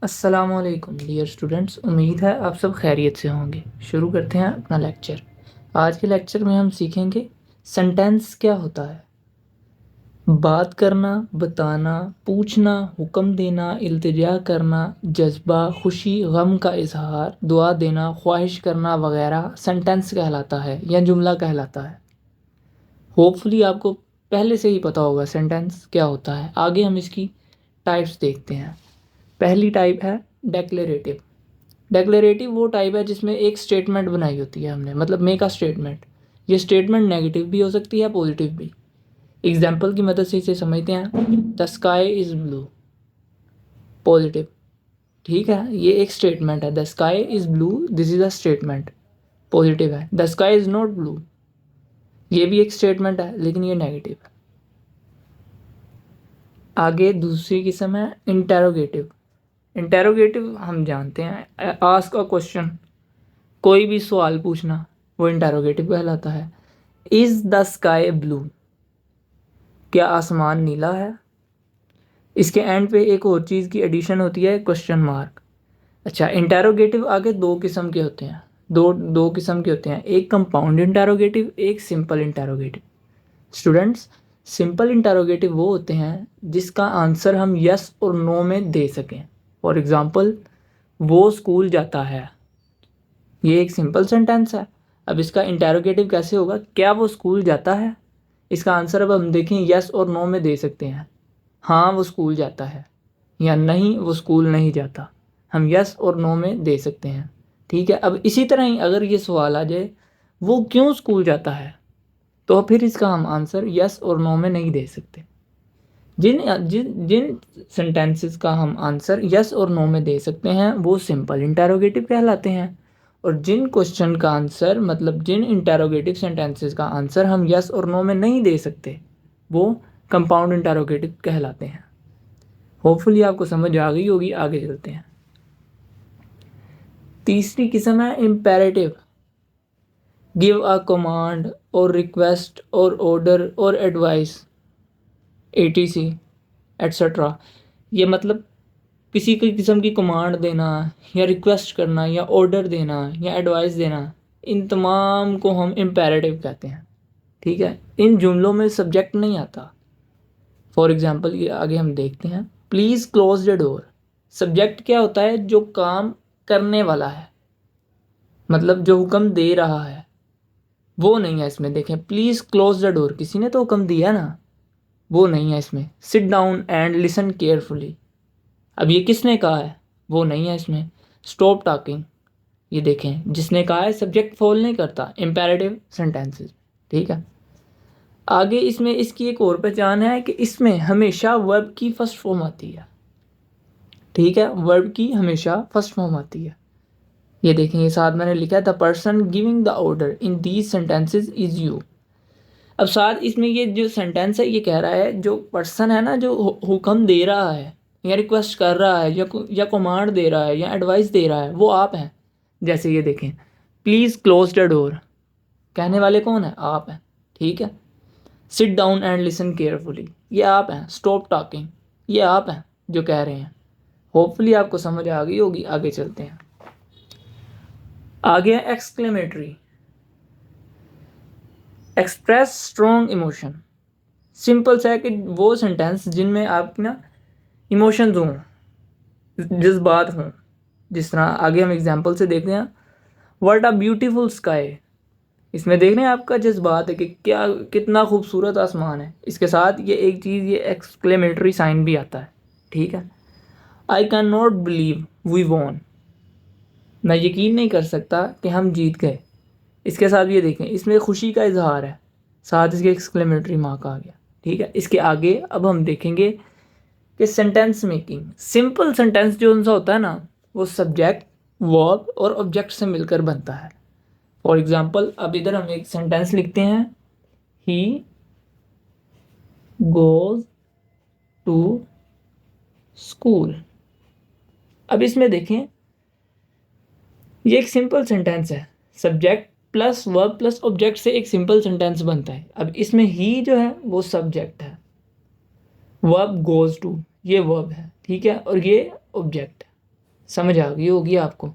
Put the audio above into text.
अस्सलामुअलैकुम dear students, उम्मीद है आप सब खैरियत से होंगे। शुरू करते हैं अपना लेक्चर। आज के लेक्चर में हम सीखेंगे सेंटेंस क्या होता है। बात करना, बताना, पूछना, हुक्म देना, इल्तिजा करना, जज्बा, खुशी, गम का इजहार, दुआ देना, ख्वाहिश करना वगैरह सेंटेंस कहलाता है या जुमला कहलाता है। होपफुली आपको पहले से ही पता होगा सेंटेंस क्या होता है। आगे हम इसकी टाइप्स देखते हैं। पहली टाइप है डेक्लेरेटिव। डेक्लेरेटिव वो टाइप है जिसमें एक स्टेटमेंट बनाई होती है हमने, मतलब मेक अ स्टेटमेंट। ये स्टेटमेंट नेगेटिव भी हो सकती है, पॉजिटिव भी। एग्जाम्पल की मदद से इसे समझते हैं। The sky is blue, positive. ठीक है, ये एक स्टेटमेंट है। The sky is blue, this is a statement, positive है। The sky is not blue, ये भी एक स्टेटमेंट है लेकिन ये नेगेटिव है। आगे दूसरी किस्म है इंटेरोगेटिव। इंटेरोगेटिव हम जानते हैं, आस्क अ क्वेश्चन, कोई भी सवाल पूछना, वो इंटेरोगेटिव कहलाता है। इज़ द स्काई ब्लू, क्या आसमान नीला है। इसके एंड पे एक और चीज़ की एडिशन होती है, क्वेश्चन मार्क। अच्छा, इंटेरोगेटिव आगे दो किस्म के होते हैं, दो दो किस्म के होते हैं, एक कंपाउंड इंटेरोगेटिव, एक simple interrogative. Students, simple interrogative वो होते हैं जिसका आंसर हम यस और नो में दे सकें। फॉर एग्ज़ाम्पल, वो स्कूल जाता है, ये एक सिंपल सेंटेंस है। अब इसका इंटेरोगेटिव कैसे होगा, क्या वो स्कूल जाता है। इसका आंसर अब हम देखें यस और नो में दे सकते हैं। हाँ वो स्कूल जाता है, या नहीं वो स्कूल नहीं जाता, हम यस और नो में दे सकते हैं। ठीक है, अब इसी तरह ही अगर ये सवाल आ जाए वो क्यों स्कूल जाता है, तो फिर इसका हम आंसर यस और नो में नहीं दे सकते। जिन जिन जिन सेंटेंसेस का हम आंसर यस और नो में दे सकते हैं वो सिंपल इंटेरोगेटिव कहलाते हैं। और जिन क्वेश्चन का आंसर, मतलब जिन इंटेरोगेटिव सेंटेंसेस का आंसर हम यस और नो में नहीं दे सकते, वो कंपाउंड इंटेरोगेटिव कहलाते हैं। होपफुली आपको समझ आ गई होगी। आगे चलते हैं। तीसरी किस्म है इम्पेरेटिव। गिव अ कमांड और रिक्वेस्ट और ऑर्डर और एडवाइस, एटीसी एट्सट्रा। ये मतलब किसी की किस्म की कमांड देना, या रिक्वेस्ट करना, या ऑर्डर देना, या एडवाइस देना, इन तमाम को हम इम्पेरेटिव कहते हैं। ठीक है, इन जुमलों में सब्जेक्ट नहीं आता। फॉर एग्जाम्पल ये आगे हम देखते हैं। Please close the door, subject क्या होता है, जो काम करने वाला है, मतलब जो हुक्म दे रहा है, वो नहीं है इसमें। देखें, प्लीज़ क्लोज द डोर, किसी ने तो हुक्म दिया ना, वो नहीं है इसमें। Sit down and listen carefully, अब ये किसने कहा है, वो नहीं है इसमें। स्टॉप टॉकिंग, ये देखें जिसने कहा है, सब्जेक्ट फॉल नहीं करता इम्पेरेटिव सेंटेंसेस। ठीक है, आगे इसमें इसकी एक और पहचान है कि इसमें हमेशा वर्ब की फर्स्ट फॉर्म आती है। ठीक है, वर्ब की हमेशा फर्स्ट फॉर्म आती है। ये देखें, ये साथ मैंने लिखा है, the person giving the order in these sentences is you. अब साथ इसमें ये जो सेंटेंस है ये कह रहा है, जो पर्सन है ना, जो हुक्म दे रहा है, या रिक्वेस्ट कर रहा है, या कमांड दे रहा है, या एडवाइस दे रहा है, वो आप हैं। जैसे ये देखें, प्लीज़ क्लोज द डोर, कहने वाले कौन है, आप हैं। ठीक है, sit down and listen carefully, ये आप हैं। स्टॉप टॉकिंग, ये आप हैं जो कह रहे हैं। होपफुली आपको समझ आ गई होगी। आगे चलते हैं। आगे है exclamatory. Express strong emotion. Simple सा है कि वो सेंटेंस जिनमें आप ना इमोशंस हों, जज्बात हों। जिस तरह आगे हम एग्जांपल से देखते हैं, व्हाट अ ब्यूटीफुल स्काई, इसमें देख रहे हैं आपका जज्बात है कि क्या, कितना खूबसूरत आसमान है। इसके साथ ये एक चीज़, ये एक्सक्लेमेटरी साइन भी आता है। ठीक है, I can not believe we won, मैं यकीन नहीं कर सकता कि हम जीत गए। इसके साथ ये देखें, इसमें खुशी का इजहार है, साथ इसके एक्सक्लेमेटरी मार्क आ गया। ठीक है, इसके आगे अब हम देखेंगे कि सेंटेंस मेकिंग। सिंपल सेंटेंस जो उनसा होता है ना, वो सब्जेक्ट, वर्ब और ऑब्जेक्ट से मिलकर बनता है। फॉर एग्जाम्पल, अब इधर हम एक सेंटेंस लिखते हैं, ही गोज टू स्कूल। अब इसमें देखें, ये एक सिंपल सेंटेंस है, subject plus verb plus object से एक सिंपल सेंटेंस बनता है। अब इसमें ही जो है वो सब्जेक्ट है, वर्ब गोज टू ये वर्ब है, ठीक है, और ये ऑब्जेक्ट है। समझ आ गई होगी आपको।